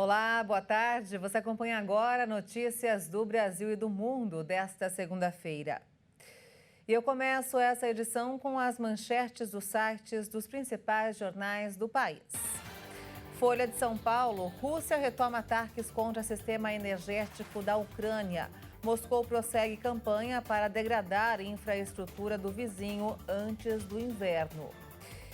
Olá, boa tarde. Você acompanha agora notícias do Brasil e do mundo desta segunda-feira. E eu começo essa edição com as manchetes dos sites dos principais jornais do país. Folha de São Paulo: Rússia retoma ataques contra sistema energético da Ucrânia. Moscou prossegue campanha para degradar infraestrutura do vizinho antes do inverno.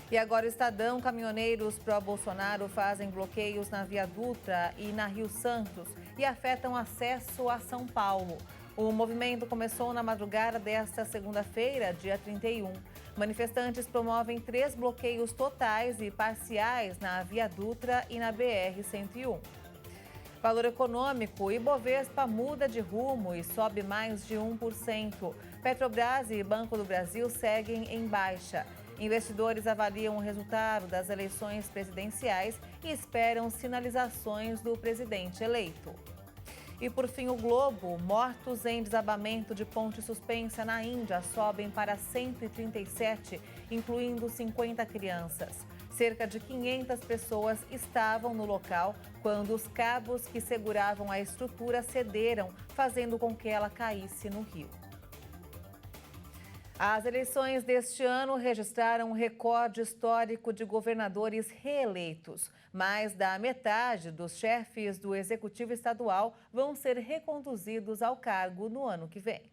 E agora o Estadão: caminhoneiros pró-Bolsonaro fazem bloqueios na Via Dutra e na Rio Santos e afetam acesso a São Paulo. O movimento começou na madrugada desta segunda-feira, dia 31. Manifestantes promovem 3 bloqueios totais e parciais na Via Dutra e na BR-101. Valor econômico: Ibovespa muda de rumo e sobe mais de 1%. Petrobras e Banco do Brasil seguem em baixa. Investidores avaliam o resultado das eleições presidenciais e esperam sinalizações do presidente eleito. E por fim, o Globo: mortos em desabamento de ponte suspensa na Índia sobem para 137, incluindo 50 crianças. Cerca de 500 pessoas estavam no local quando os cabos que seguravam a estrutura cederam, fazendo com que ela caísse no rio. As eleições deste ano registraram um recorde histórico de governadores reeleitos. Mais da metade dos chefes do Executivo Estadual vão ser reconduzidos ao cargo no ano que vem.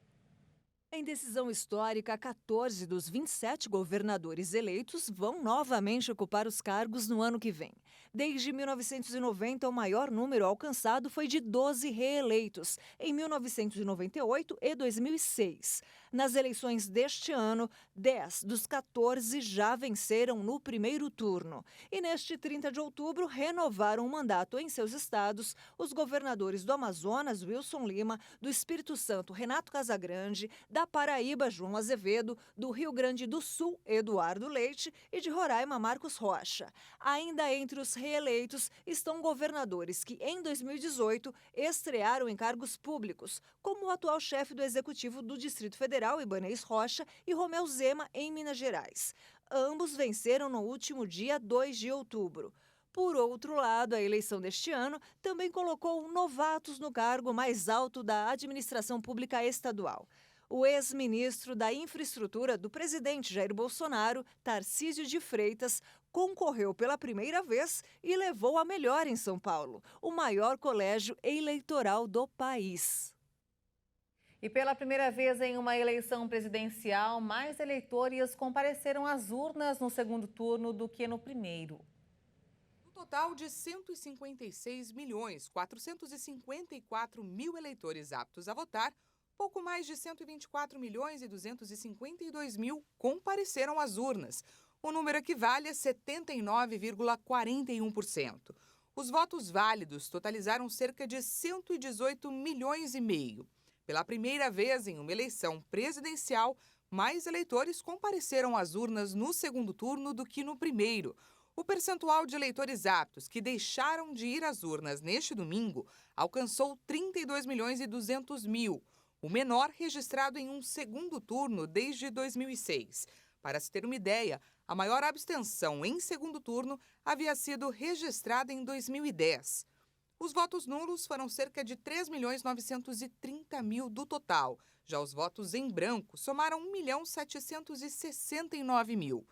Em decisão histórica, 14 dos 27 governadores eleitos vão novamente ocupar os cargos no ano que vem. Desde 1990, o maior número alcançado foi de 12 reeleitos, em 1998 e 2006. Nas eleições deste ano, 10 dos 14 já venceram no primeiro turno. E neste 30 de outubro, renovaram o mandato em seus estados os governadores do Amazonas, Wilson Lima, do Espírito Santo, Renato Casagrande, da Paraíba, João Azevedo, do Rio Grande do Sul, Eduardo Leite, e de Roraima, Marcos Rocha. Ainda entre os reeleitos estão governadores que, em 2018, estrearam em cargos públicos, como o atual chefe do Executivo do Distrito Federal, Ibanez Rocha, e Romeu Zema, em Minas Gerais. Ambos venceram no último dia 2 de outubro. Por outro lado, a eleição deste ano também colocou novatos no cargo mais alto da administração pública estadual. O ex-ministro da Infraestrutura do presidente Jair Bolsonaro, Tarcísio de Freitas, concorreu pela primeira vez e levou a melhor em São Paulo, o maior colégio eleitoral do país. E pela primeira vez em uma eleição presidencial, mais eleitores compareceram às urnas no segundo turno do que no primeiro. No total de 156.454.000 eleitores aptos a votar, pouco mais de 124.252.000 compareceram às urnas. O número equivale a 79,41%. Os votos válidos totalizaram cerca de 118 milhões e meio. Pela primeira vez em uma eleição presidencial, mais eleitores compareceram às urnas no segundo turno do que no primeiro. O percentual de eleitores aptos que deixaram de ir às urnas neste domingo alcançou 32.200.000. O menor registrado em um segundo turno desde 2006. Para se ter uma ideia, a maior abstenção em segundo turno havia sido registrada em 2010. Os votos nulos foram cerca de 3.930.000 do total. Já os votos em branco somaram 1.769.000.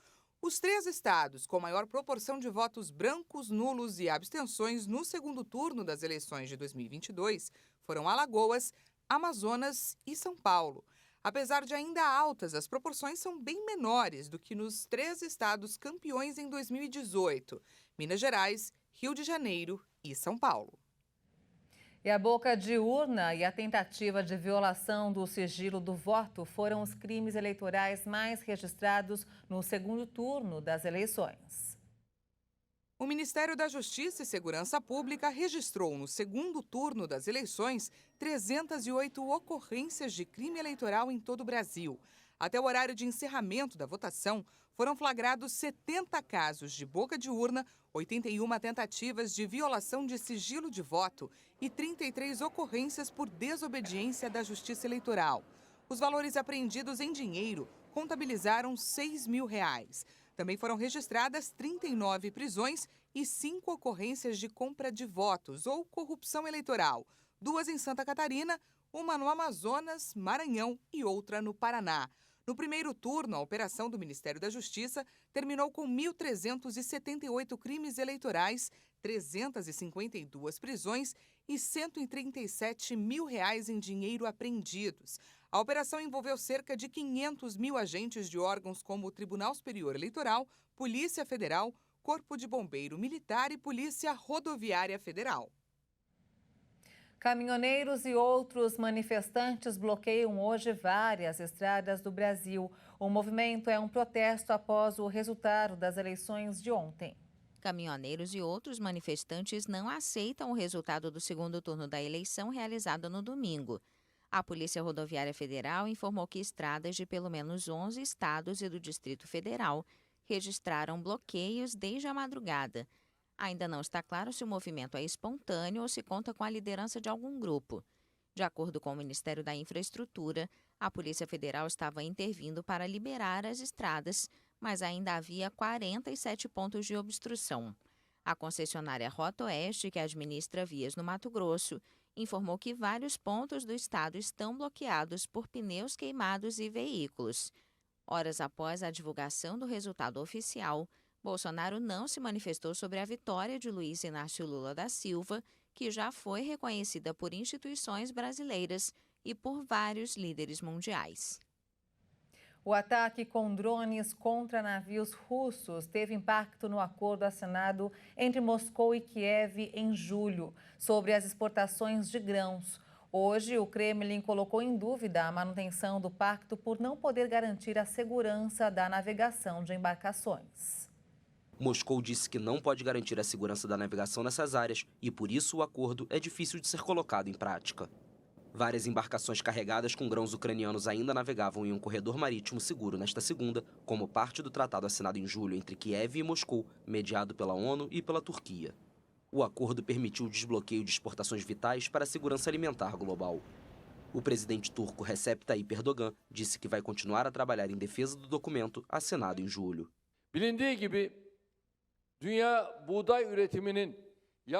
Os 3 estados com maior proporção de votos brancos, nulos e abstenções no segundo turno das eleições de 2022 foram Alagoas, Amazonas e São Paulo. Apesar de ainda altas, as proporções são bem menores do que nos 3 estados campeões em 2018: Minas Gerais, Rio de Janeiro e São Paulo. E a boca de urna e a tentativa de violação do sigilo do voto foram os crimes eleitorais mais registrados no segundo turno das eleições. O Ministério da Justiça e Segurança Pública registrou no segundo turno das eleições 308 ocorrências de crime eleitoral em todo o Brasil. Até o horário de encerramento da votação, foram flagrados 70 casos de boca de urna, 81 tentativas de violação de sigilo de voto e 33 ocorrências por desobediência da Justiça Eleitoral. Os valores apreendidos em dinheiro contabilizaram R$ 6.000. Também foram registradas 39 prisões e 5 ocorrências de compra de votos ou corrupção eleitoral. 2 em Santa Catarina, uma no Amazonas, Maranhão e outra no Paraná. No primeiro turno, a operação do Ministério da Justiça terminou com 1.378 crimes eleitorais, 352 prisões e R$ 137 mil em dinheiro apreendidos. A operação envolveu cerca de 500 mil agentes de órgãos como o Tribunal Superior Eleitoral, Polícia Federal, Corpo de Bombeiro Militar e Polícia Rodoviária Federal. Caminhoneiros e outros manifestantes bloqueiam hoje várias estradas do Brasil. O movimento é um protesto após o resultado das eleições de ontem. Caminhoneiros e outros manifestantes não aceitam o resultado do segundo turno da eleição realizado no domingo. A Polícia Rodoviária Federal informou que estradas de pelo menos 11 estados e do Distrito Federal registraram bloqueios desde a madrugada. Ainda não está claro se o movimento é espontâneo ou se conta com a liderança de algum grupo. De acordo com o Ministério da Infraestrutura, a Polícia Federal estava intervindo para liberar as estradas, mas ainda havia 47 pontos de obstrução. A concessionária Rota Oeste, que administra vias no Mato Grosso, informou que vários pontos do estado estão bloqueados por pneus queimados e veículos. Horas após a divulgação do resultado oficial, Bolsonaro não se manifestou sobre a vitória de Luiz Inácio Lula da Silva, que já foi reconhecida por instituições brasileiras e por vários líderes mundiais. O ataque com drones contra navios russos teve impacto no acordo assinado entre Moscou e Kiev em julho sobre as exportações de grãos. Hoje, o Kremlin colocou em dúvida a manutenção do pacto por não poder garantir a segurança da navegação de embarcações. Moscou disse que não pode garantir a segurança da navegação nessas áreas e, por isso, o acordo é difícil de ser colocado em prática. Várias embarcações carregadas com grãos ucranianos ainda navegavam em um corredor marítimo seguro nesta segunda, como parte do tratado assinado em julho entre Kiev e Moscou, mediado pela ONU e pela Turquia. O acordo permitiu o desbloqueio de exportações vitais para a segurança alimentar global. O presidente turco Recep Tayyip Erdogan disse que vai continuar a trabalhar em defesa do documento assinado em julho.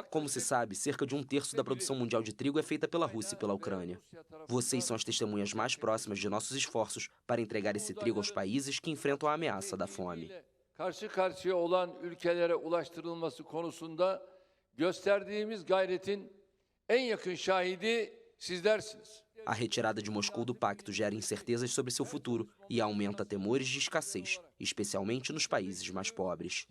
Como se sabe, cerca de 1/3 da produção mundial de trigo é feita pela Rússia e pela Ucrânia. Vocês são as testemunhas mais próximas de nossos esforços para entregar esse trigo aos países que enfrentam a ameaça da fome. Karşı karşıya olan ülkelere ulaştırılması konusunda gösterdiğimiz gayretin en yakın şahidi sizlersiniz. A retirada de Moscou do pacto gera incertezas sobre seu futuro e aumenta temores de escassez, especialmente nos países mais pobres.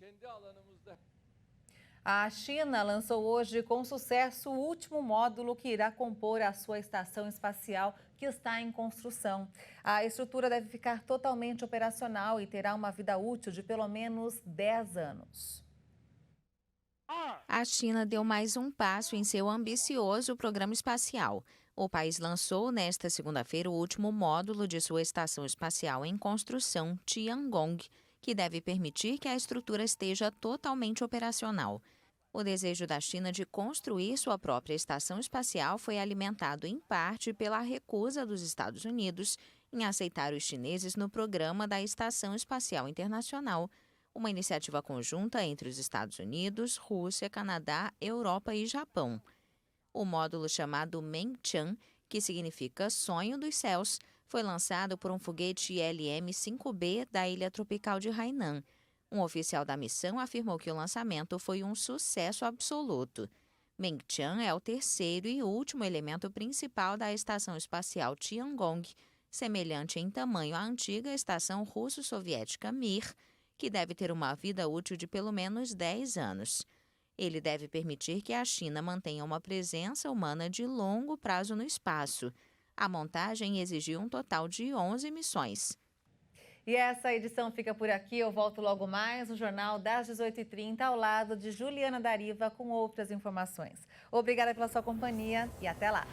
A China lançou hoje com sucesso o último módulo que irá compor a sua estação espacial, que está em construção. A estrutura deve ficar totalmente operacional e terá uma vida útil de pelo menos 10 anos. A China deu mais um passo em seu ambicioso programa espacial. O país lançou nesta segunda-feira o último módulo de sua estação espacial em construção, Tiangong, que deve permitir que a estrutura esteja totalmente operacional. O desejo da China de construir sua própria estação espacial foi alimentado em parte pela recusa dos Estados Unidos em aceitar os chineses no programa da Estação Espacial Internacional, uma iniciativa conjunta entre os Estados Unidos, Rússia, Canadá, Europa e Japão. O módulo chamado Mengtian, que significa Sonho dos Céus, foi lançado por um foguete LM-5B da ilha tropical de Hainan. Um oficial da missão afirmou que o lançamento foi um sucesso absoluto. Mengtian é o terceiro e último elemento principal da estação espacial Tiangong, semelhante em tamanho à antiga estação russo-soviética Mir, que deve ter uma vida útil de pelo menos 10 anos. Ele deve permitir que a China mantenha uma presença humana de longo prazo no espaço. A montagem exigiu um total de 11 missões. E essa edição fica por aqui. Eu volto logo mais no Jornal das 18h30, ao lado de Juliana Dariva, com outras informações. Obrigada pela sua companhia e até lá.